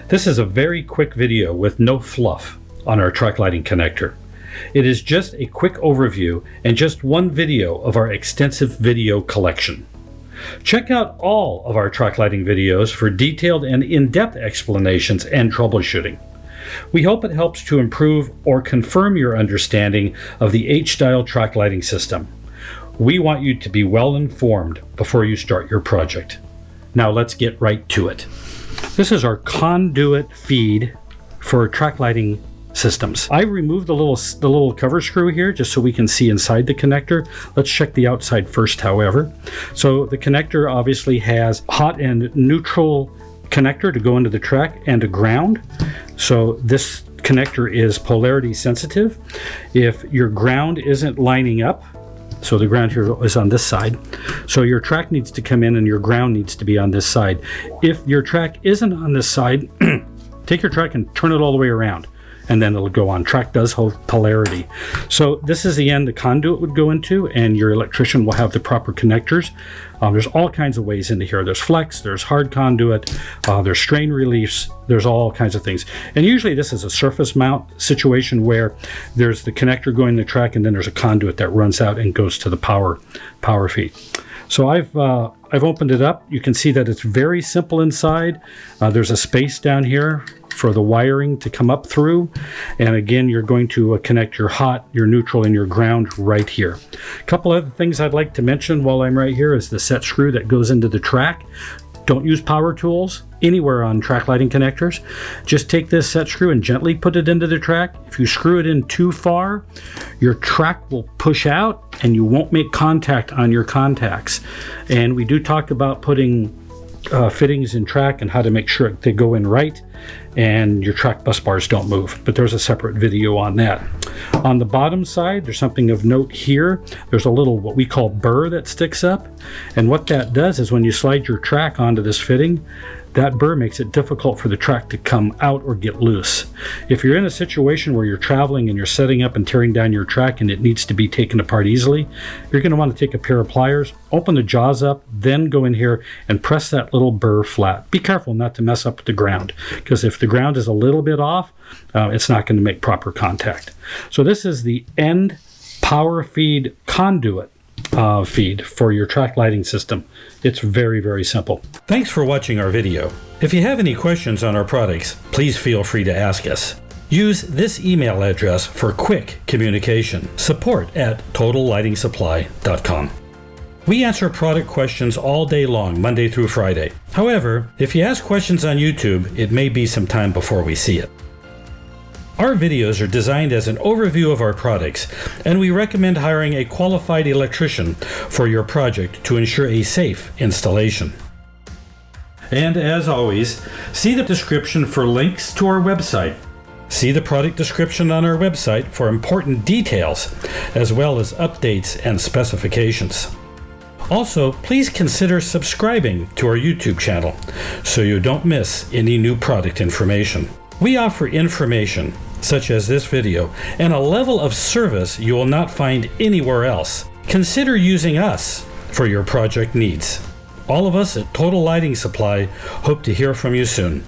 This is a very quick video with no fluff on our track lighting connector. It is just a quick overview and just one video of our extensive video collection. Check out all of our track lighting videos for detailed and in-depth explanations and troubleshooting. We hope it helps to improve or confirm your understanding of the HStyle track lighting system. We want you to be well informed before you start your project. Now let's get right to it. This is our conduit feed for track lighting systems. I removed the little cover screw here just so we can see inside the connector. Let's check the outside first, however. So the connector obviously has hot and neutral connector to go into the track and a ground. So this connector is polarity sensitive. If your ground isn't lining up, so the ground here is on this side, so your track needs to come in and your ground needs to be on this side. If your track isn't on this side, take your track and turn it all the way around, and then it'll go on. Track does hold polarity. So this is the end the conduit would go into, and your electrician will have the proper connectors. There's all kinds of ways into here. There's flex, there's hard conduit, there's strain reliefs, there's all kinds of things. And usually this is a surface mount situation where there's the connector going to the track and then there's a conduit that runs out and goes to the power feed. So I've opened it up. You can see that it's very simple inside. There's a space down here for the wiring to come up through. And again, you're going to connect your hot, your neutral, and your ground right here. A couple other things I'd like to mention while I'm right here is the set screw that goes into the track. Don't use power tools anywhere on track lighting connectors. Just take this set screw and gently put it into the track. If you screw it in too far, your track will push out and you won't make contact on your contacts. And we do talk about putting fittings in track and how to make sure they go in right and your track bus bars don't move, but there's a separate video on that. On the bottom side, there's something of note here. There's a little what we call burr that sticks up, and what that does is when you slide your track onto this fitting, that burr makes it difficult for the track to come out or get loose. If you're in a situation where you're traveling and you're setting up and tearing down your track and it needs to be taken apart easily, you're going to want to take a pair of pliers, open the jaws up, then go in here and press that little burr flat. Be careful not to mess up the ground, because if the ground is a little bit off, it's not going to make proper contact. So this is the End Power Feed conduit feed for your track lighting system. It's very, very simple. Thanks for watching our video. If you have any questions on our products, please feel free to ask us. Use this email address for quick communication: support@totallightingsupply.com. We answer product questions all day long, Monday through Friday. However, if you ask questions on YouTube, it may be some time before we see it. Our videos are designed as an overview of our products, and we recommend hiring a qualified electrician for your project to ensure a safe installation. And as always, see the description for links to our website. See the product description on our website for important details, as well as updates and specifications. Also, please consider subscribing to our YouTube channel so you don't miss any new product information. We offer information, such as this video, and a level of service you will not find anywhere else. Consider using us for your project needs. All of us at Total Lighting Supply hope to hear from you soon.